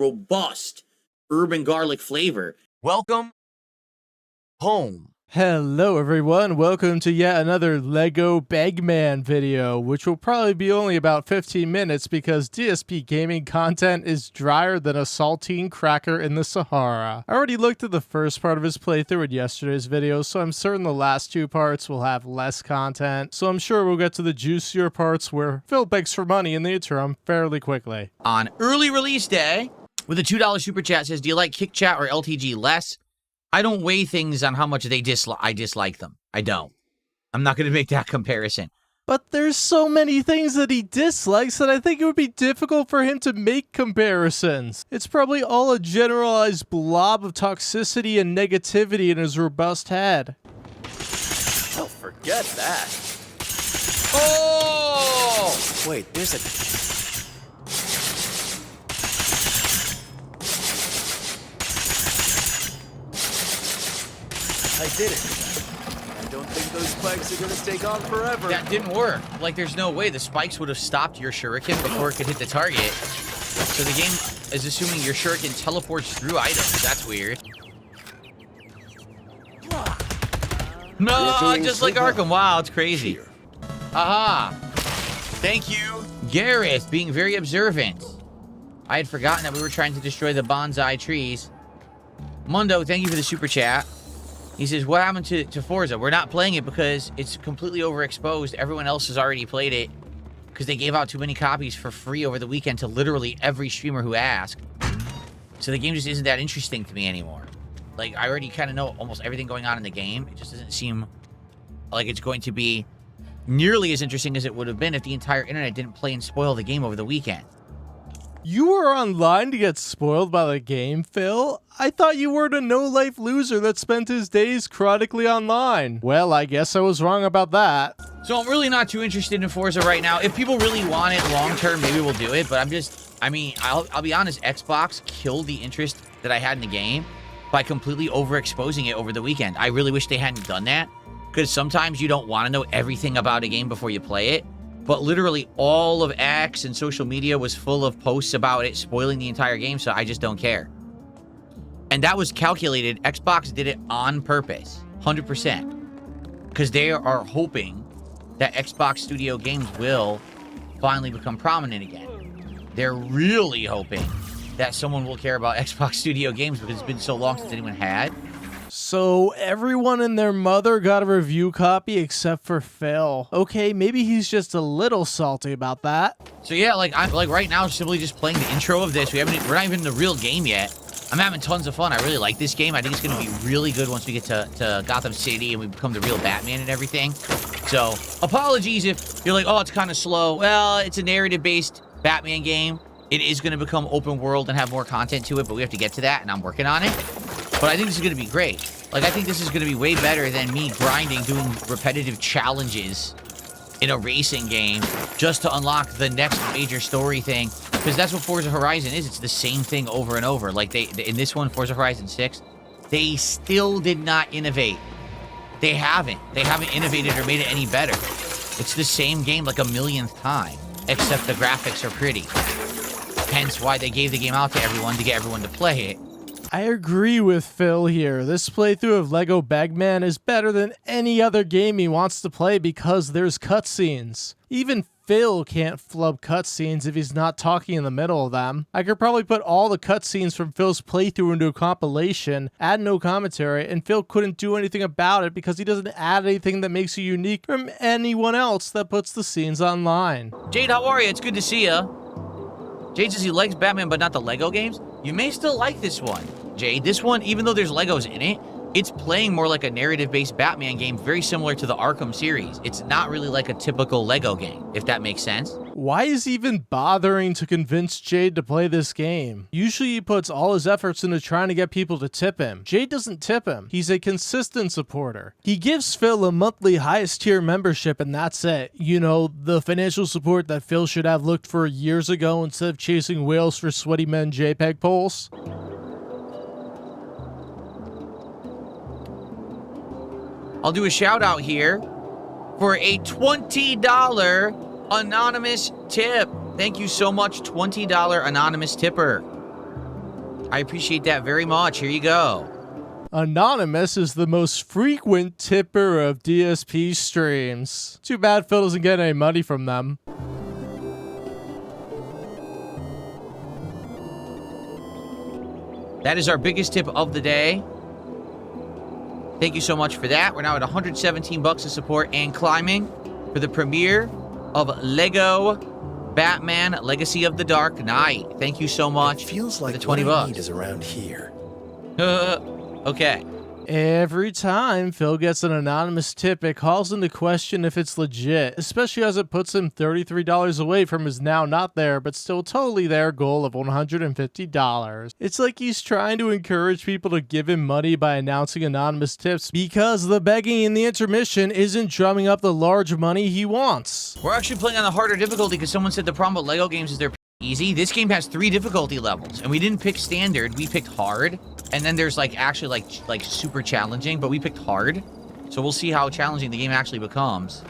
robust urban garlic flavor. Welcome home. Hello everyone, welcome to yet another LEGO Begman video, which will probably be only about 15 minutes because DSP gaming content is drier than a saltine cracker in the Sahara. I already looked at the first part of his playthrough in yesterday's video, so I'm certain the last two parts will have less content, so I'm sure we'll get to the juicier parts where Phil begs for money in the interim fairly quickly. On early release day, with a $2 super chat, says, do you like Kick Chat or LTG less? I don't weigh things on how much I dislike them. I don't. I'm not going to make that comparison. But there's so many things that he dislikes that I think it would be difficult for him to make comparisons. It's probably all a generalized blob of toxicity and negativity in his robust head. Oh, forget that. Oh! Wait, there's a... I did it. I don't think those spikes are going to take on forever. That didn't work. Like, there's no way the spikes would have stopped your shuriken before it could hit the target. So the game is assuming your shuriken teleports through items. That's weird. No, just like Arkham. Wow, it's crazy. Aha. Thank you, Gareth, being very observant. I had forgotten that we were trying to destroy the bonsai trees. Mundo, thank you for the super chat. He says, what happened to Forza? We're not playing it because it's completely overexposed. Everyone else has already played it because they gave out too many copies for free over the weekend to literally every streamer who asked. So the game just isn't that interesting to me anymore. Like, I already kind of know almost everything going on in the game. It just doesn't seem like it's going to be nearly as interesting as it would have been if the entire internet didn't play and spoil the game over the weekend. You were online to get spoiled by the game, Phil? I thought you were the no-life loser that spent his days chronically online. Well, I guess I was wrong about that. So I'm really not too interested in Forza right now. If people really want it long-term, maybe we'll do it. But I'll be honest, Xbox killed the interest that I had in the game by completely overexposing it over the weekend. I really wish they hadn't done that, because sometimes you don't want to know everything about a game before you play it. But literally all of X and social media was full of posts about it spoiling the entire game, so I just don't care. And that was calculated. Xbox did it on purpose, 100%. Because they are hoping that Xbox Studio games will finally become prominent again. They're really hoping that someone will care about Xbox Studio games because it's been so long since anyone had. So everyone and their mother got a review copy except for Phil. Okay, maybe he's just a little salty about that. So yeah, I'm right now simply just playing the intro of this. We're not even in the real game yet. I'm having tons of fun. I really like this game. I think it's going to be really good once we get to Gotham City and we become the real Batman and everything. So apologies if you're like, oh, it's kind of slow. Well, it's a narrative-based Batman game. It is going to become open world and have more content to it, but we have to get to that, and I'm working on it. But I think this is going to be great. Like, I think this is going to be way better than me grinding, doing repetitive challenges in a racing game just to unlock the next major story thing. Because that's what Forza Horizon is. It's the same thing over and over. Like, in this one, Forza Horizon 6, they still did not innovate. They haven't. They haven't innovated or made it any better. It's the same game like a millionth time, except the graphics are pretty. Hence why they gave the game out to everyone to get everyone to play it. I agree with Phil here. This playthrough of LEGO Begman is better than any other game he wants to play because there's cutscenes. Even Phil can't flub cutscenes if he's not talking in the middle of them. I could probably put all the cutscenes from Phil's playthrough into a compilation, add no commentary, and Phil couldn't do anything about it because he doesn't add anything that makes you unique from anyone else that puts the scenes online. Jade, how are you? It's good to see you. Jade says he likes Batman but not the LEGO games. You may still like this one, Jade. This one, even though there's Legos in it, it's playing more like a narrative-based Batman game, very similar to the Arkham series. It's not really like a typical Lego game, if that makes sense. Why is he even bothering to convince Jade to play this game? Usually he puts all his efforts into trying to get people to tip him. Jade doesn't tip him. He's a consistent supporter. He gives Phil a monthly highest tier membership and that's it. You know, the financial support that Phil should have looked for years ago instead of chasing whales for sweaty men JPEG polls. I'll do a shout out here for a $20 anonymous tip. Thank you so much, $20 anonymous tipper. I appreciate that very much. Here you go. Anonymous is the most frequent tipper of DSP streams. Too bad Phil doesn't get any money from them. That is our biggest tip of the day. Thank you so much for that. We're now at 117 bucks of support and climbing for the premiere of Lego Batman Legacy of the Dark Knight. Thank you so much. It feels like for the 20 what I bucks. need is around here. Okay. Every time Phil gets an anonymous tip, it calls into question if it's legit, especially as it puts him $33 away from his now not there, but still totally there goal of $150. It's like he's trying to encourage people to give him money by announcing anonymous tips because the begging in the intermission isn't drumming up the large money he wants. We're actually playing on the harder difficulty because someone said the problem with Lego games is they're easy. This game has 3 difficulty levels, and we didn't pick standard. We picked hard, and then there's like actually like super challenging, but we picked hard. So we'll see how challenging the game actually becomes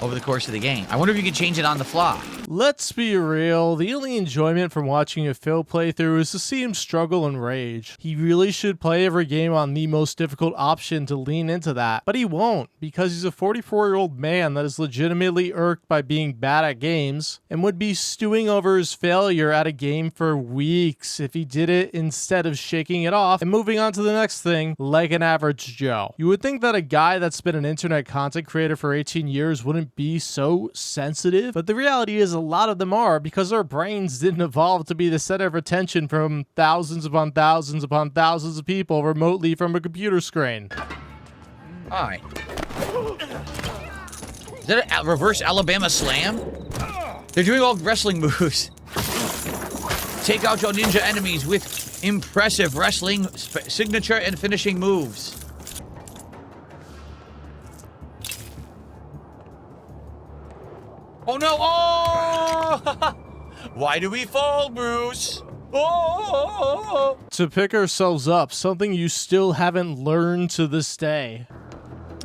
over the course of the game. I wonder if you could change it on the fly. Let's be real, the only enjoyment from watching a Phil playthrough is to see him struggle and rage. He really should play every game on the most difficult option to lean into that, but he won't, because he's a 44-year-old man that is legitimately irked by being bad at games, and would be stewing over his failure at a game for weeks if he did it instead of shaking it off and moving on to the next thing like an average Joe. You would think that a guy that's been an internet content creator for 18 years wouldn't be so sensitive, but the reality is a lot of them are, because our brains didn't evolve to be the center of attention from thousands upon thousands upon thousands of people remotely from a computer screen. Alright. Is that a reverse Alabama slam? They're doing all wrestling moves. Take out your ninja enemies with impressive wrestling signature and finishing moves. Oh no! Oh! Why do we fall, Bruce? Oh! To pick ourselves up, something you still haven't learned to this day.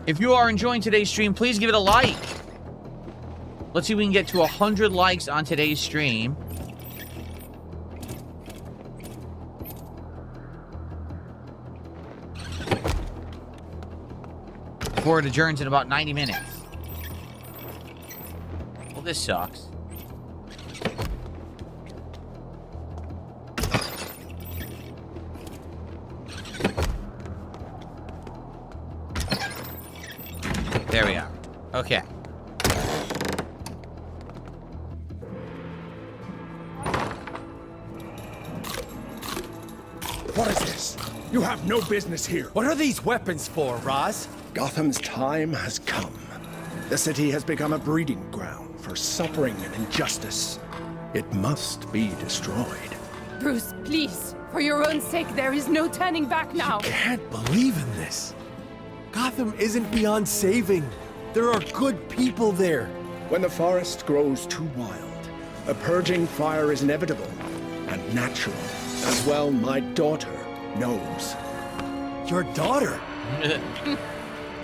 If you are enjoying today's stream, please give it a like. Let's see if we can get to 100 likes on today's stream. Before it adjourns in about 90 minutes. Well, this sucks. There we are. Okay. What is this? You have no business here. What are these weapons for, Roz? Gotham's time has come. The city has become a breeding ground for suffering and injustice. It must be destroyed. Bruce, please. For your own sake, there is no turning back now. Can't believe in this. Gotham isn't beyond saving. There are good people there. When the forest grows too wild, a purging fire is inevitable and natural, as well my daughter knows. Your daughter?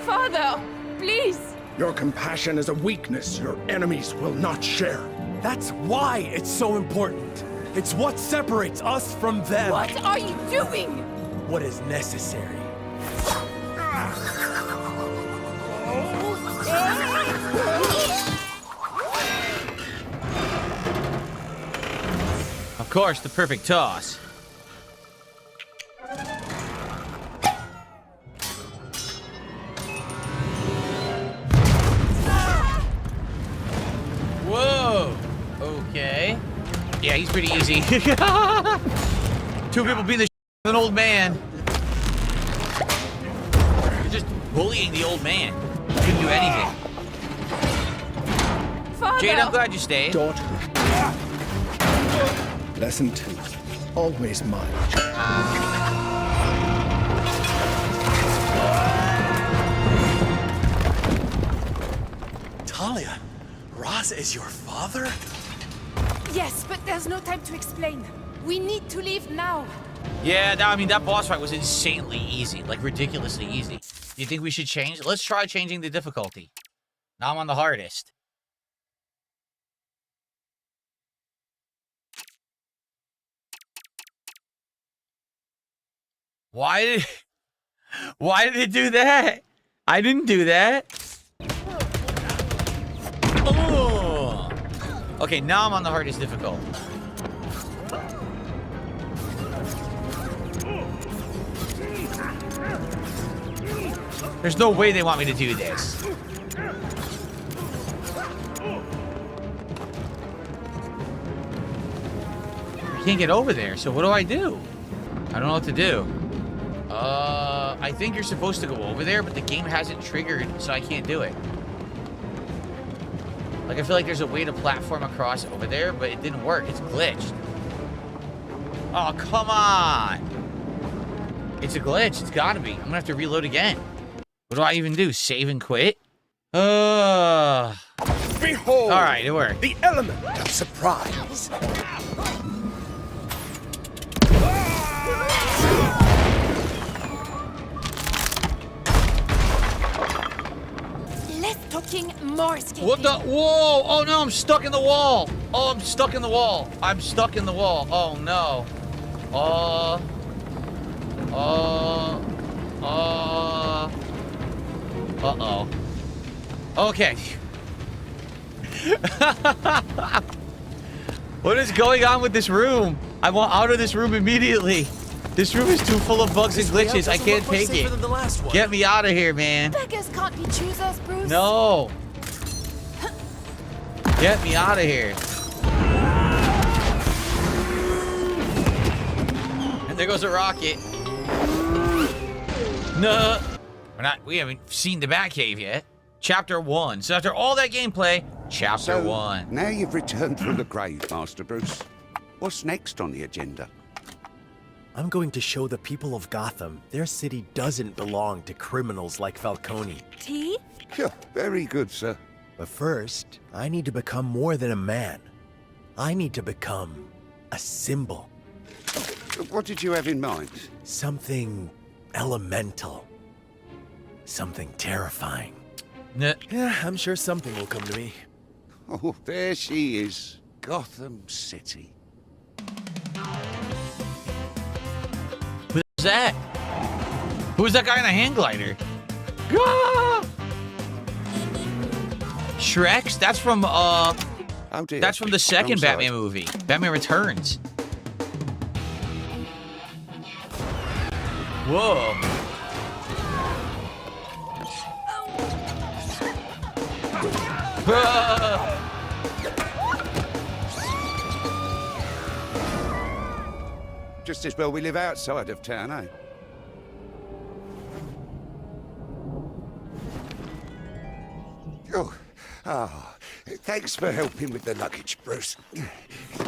Father, please. Your compassion is a weakness your enemies will not share. That's why it's so important. It's what separates us from them. What are you doing? What is necessary. Of course, the perfect toss. Whoa. Okay. Yeah, he's pretty easy. 2 people being the of an old man. You're just bullying the old man. He didn't do anything. Father. Jade, I'm glad you stayed. Daughter. Lesson 2. Always mind. Talia, Roz is your father? Yes, but there's no time to explain. We need to leave now. Yeah, no, I mean, that boss fight was insanely easy. Like, ridiculously easy. Do you think we should change? Let's try changing the difficulty. Now I'm on the hardest. Why did it do that? I didn't do that. Oh. Okay, now I'm on the hardest difficult. There's no way they want me to do this. I can't get over there, so what do? I don't know what to do. I think you're supposed to go over there, but the game hasn't triggered, so I can't do it. Like, I feel like there's a way to platform across over there, but it didn't work. It's glitched. Oh, come on. It's a glitch. It's gotta be. I'm gonna have to reload again. What do I even do? Save and quit? Behold! All right, it worked. The element of surprise. Less talking, more skating. What the? Whoa! Oh no, I'm stuck in the wall. Oh, I'm stuck in the wall. I'm stuck in the wall. Oh no. Uh-oh. Okay. What is going on with this room? I want out of this room immediately. This room is too full of bugs and glitches. I can't take it. Get me out of here, man. Beggars can't be choosers, Bruce. No. Get me out of here. And there goes a rocket. No. We haven't seen the Batcave yet. Chapter 1. So after all that gameplay, Chapter 1. Now you've returned from the grave, Master Bruce. What's next on the agenda? I'm going to show the people of Gotham their city doesn't belong to criminals like Falcone. Tea? Yeah, very good, sir. But first, I need to become more than a man. I need to become a symbol. What did you have in mind? Something elemental. Something terrifying. Nah. Yeah, I'm sure something will come to me. Oh, there she is. Gotham City. Who's that? Who's that guy in a hang glider? Ah! Shrek's? That's from Oh dear. that's from the second I'm sorry. Batman movie. Batman Returns. Whoa. Ah! Just as well we live outside of town, eh? Thanks for helping with the luggage, Bruce.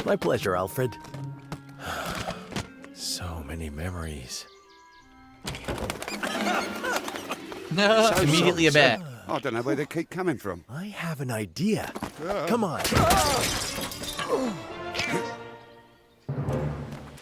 My pleasure, Alfred. So many memories. No, So immediately a sorry, bat. sir. I don't know where they keep coming from. I have an idea. Come on.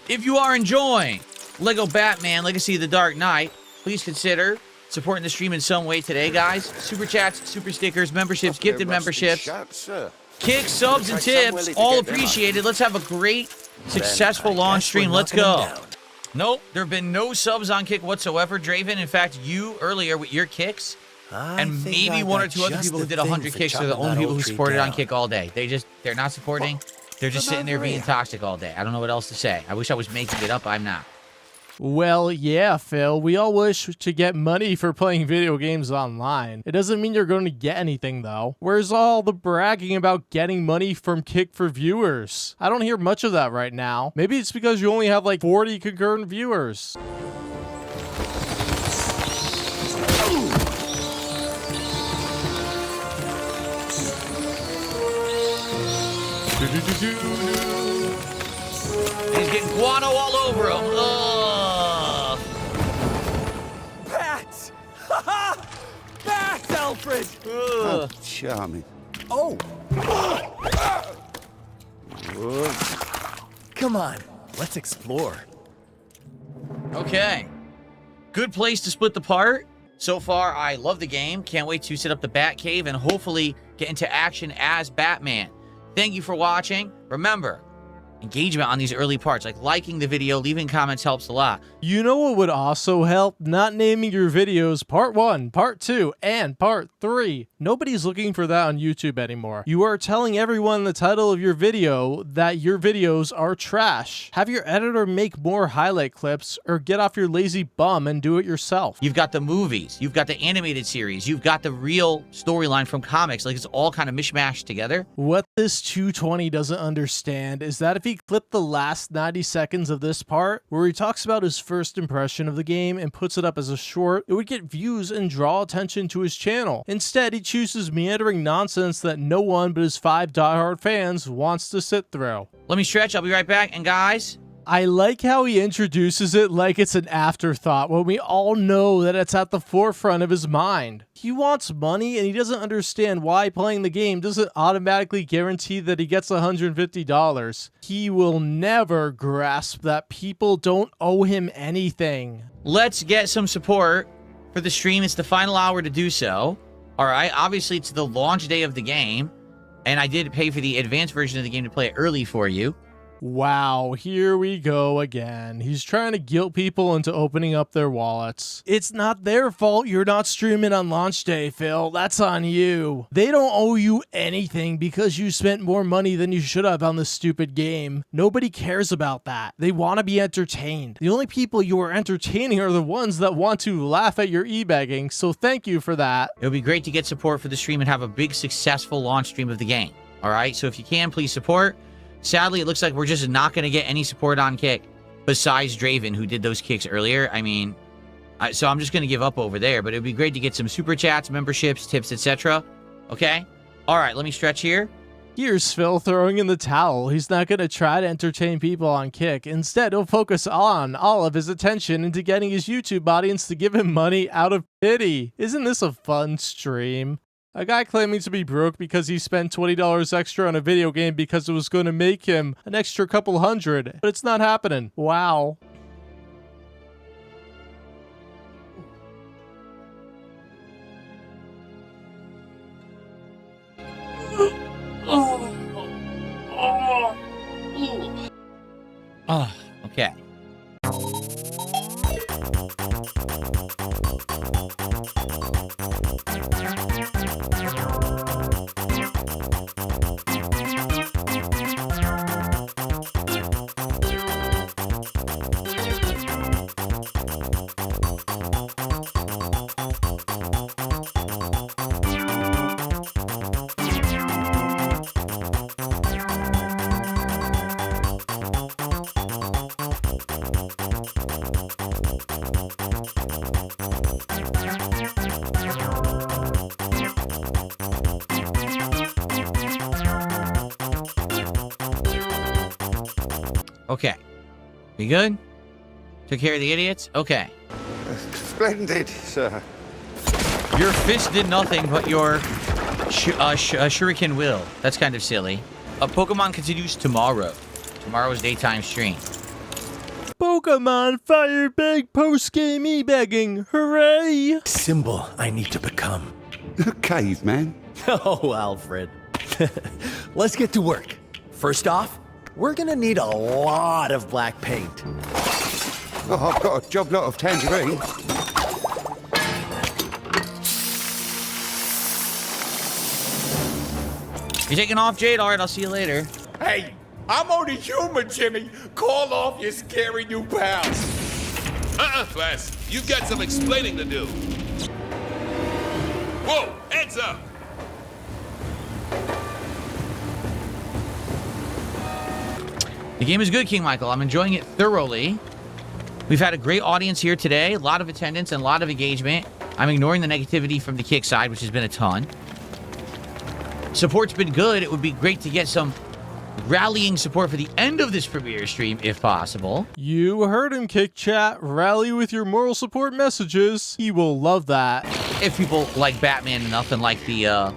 If you are enjoying Lego Batman Legacy of the Dark Knight, please consider supporting the stream in some way today, guys. Super chats, super stickers, memberships, gifted memberships, Shut, sir. kicks, subs, and tips, all appreciated. Let's have a great, successful launch stream. Let's go. Nope, there have been no subs on Kick whatsoever, Draven. In fact, you earlier with your kicks, and maybe one or two other people who did 100 kicks are the only people who supported on Kick all day. They're not supporting. They're just sitting there being toxic all day. I don't know what else to say. I wish I was making it up. I'm not. Well, yeah, Phil. We all wish to get money for playing video games online. It doesn't mean you're going to get anything, though. Where's all the bragging about getting money from Kick for viewers? I don't hear much of that right now. Maybe it's because you only have like 40 concurrent viewers. He's getting guano all over him. Ugh. Bats! Bats, Alfred! Ugh. Charming. Oh! Come on, let's explore. Okay. Good place to split the part. So far, I love the game. Can't wait to set up the Batcave and hopefully get into action as Batman. Thank you for watching. Remember, engagement on these early parts. Like liking the video, leaving comments helps a lot. You know what would also help? Not naming your videos part 1, part 2, and part 3. Nobody's looking for that on YouTube anymore. You are telling everyone in the title of your video that your videos are trash. Have your editor make more highlight clips, or get off your lazy bum and do it yourself. You've got the movies, you've got the animated series, you've got the real storyline from comics. Like it's all kind of mishmashed together. What this 220 doesn't understand is that if he clipped the last 90 seconds of this part, where he talks about his first impression of the game and puts it up as a short, it would get views and draw attention to his channel. Instead, he chooses meandering nonsense that no one but his 5 diehard fans wants to sit through. Let me stretch, I'll be right back. And guys, I like how he introduces it like it's an afterthought when we all know that it's at the forefront of his mind. He wants money and he doesn't understand why playing the game doesn't automatically guarantee that he gets $150. He will never grasp that people don't owe him anything. let's get some support for the stream. It's the final hour to do so. All right, obviously it's the launch day of the game, and I did pay for the advanced version of the game to play it early for you. Wow, here we go again. He's trying to guilt people into opening up their wallets. It's not their fault you're not streaming on launch day, Phil. That's on you. They don't owe you anything because you spent more money than you should have on this stupid game. Nobody cares about that. They want to be entertained. The only people you are entertaining are the ones that want to laugh at your e-begging, so thank you for that. It would be great to get support for the stream and have a big successful launch stream of the game. All right, so if you can, please support. Sadly, it looks like we're just not going to get any support on Kick besides Draven, who did those kicks earlier. I mean, so I'm just going to give up over there, but it would be great to get some super chats, memberships, tips, etc. Okay? All right, let me stretch here. Here's Phil throwing in the towel. He's not going to try to entertain people on Kick. Instead, he'll focus on all of his attention into getting his YouTube audience to give him money out of pity. Isn't this a fun stream? A guy claiming to be broke because he spent $20 extra on a video game because it was going to make him an extra couple hundred. But it's not happening. Wow. Oh, okay. Okay. We good? Took care of the idiots? Okay. Splendid, sir. Your fist did nothing, but your shuriken will. That's kind of silly. Pokemon continues tomorrow. Tomorrow's daytime stream. Pokemon Fire Big post-game e-begging. Hooray! Symbol I need to become. Caveman. Oh, Alfred. Let's get to work. First off, we're gonna need a lot of black paint. Oh, I've got a job lot of tangerine. You taking off, Jade? All right, I'll see you later. Hey, I'm only human, Jimmy. Call off your scary new pals. Class. You've got some explaining to do. Whoa, heads up! The game is good, King Michael. I'm enjoying it thoroughly. We've had a great audience here today. A lot of attendance and a lot of engagement. I'm ignoring the negativity from the Kick side, which has been a ton. Support's been good. It would be great to get some rallying support for the end of this premiere stream, if possible. You heard him, Kick Chat. Rally with your moral support messages. He will love that. If people like Batman enough and like the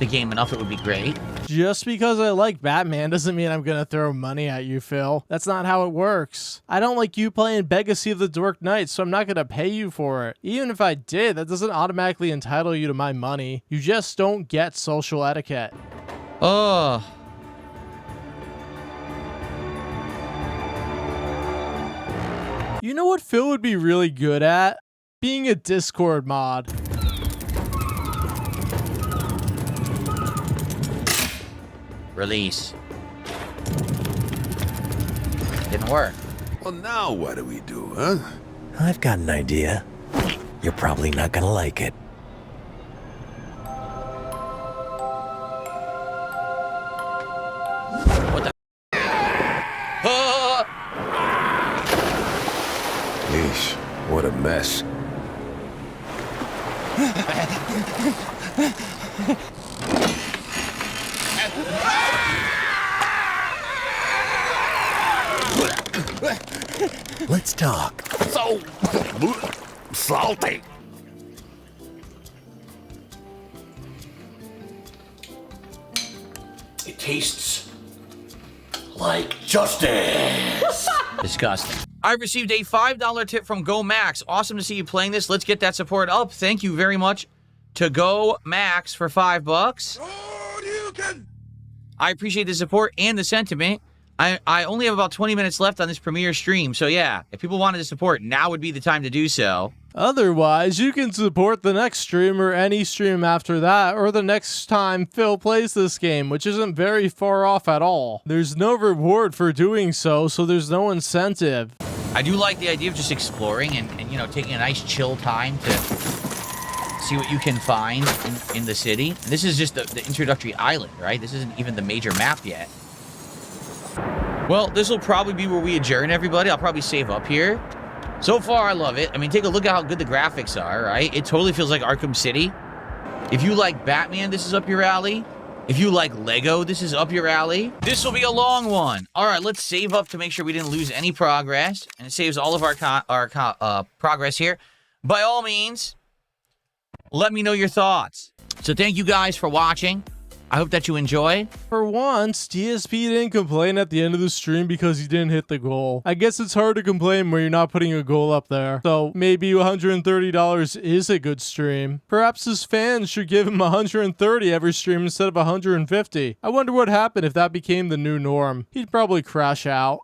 game enough, it would be great. Just because I like Batman doesn't mean I'm gonna throw money at you, Phil. That's not how it works. I don't like you playing Legacy of the Dork Knight, so I'm not gonna pay you for it. Even if I did, that doesn't automatically entitle you to my money. You just don't get social etiquette. Oh. You know what Phil would be really good at? Being a Discord mod. Release. Didn't work. Well, now what do we do, huh? I've got an idea. You're probably not gonna like it. What the? Yeesh, what a mess. Let's talk. So salty. It tastes like justice. Disgusting. I received a $5 tip from Go Max. Awesome to see you playing this. Let's get that support up. Thank you very much to Go Max for $5. I appreciate the support and the sentiment. I only have about 20 minutes left on this premiere stream, so yeah, if people wanted to support, now would be the time to do so. Otherwise, you can support the next stream or any stream after that, or the next time Phil plays this game, which isn't very far off at all. There's no reward for doing so, so there's no incentive. I do like the idea of just exploring and you know, taking a nice chill time to see what you can find in the city. And this is just the introductory island, right? This isn't even the major map yet. Well, this will probably be where we adjourn, everybody. I'll probably save up here. So far, I love it. I mean, take a look at how good the graphics are, right? It totally feels like Arkham City. If you like Batman, this is up your alley. If you like Lego, this is up your alley. This will be a long one. All right, let's save up to make sure we didn't lose any progress. And it saves all of our progress here. By all means, let me know your thoughts. So thank you guys for watching. I hope that you enjoy. For once, DSP didn't complain at the end of the stream because he didn't hit the goal. I guess it's hard to complain when you're not putting a goal up there. So maybe $130 is a good stream. Perhaps his fans should give him $130 every stream instead of $150. I wonder what happened if that became the new norm. He'd probably crash out.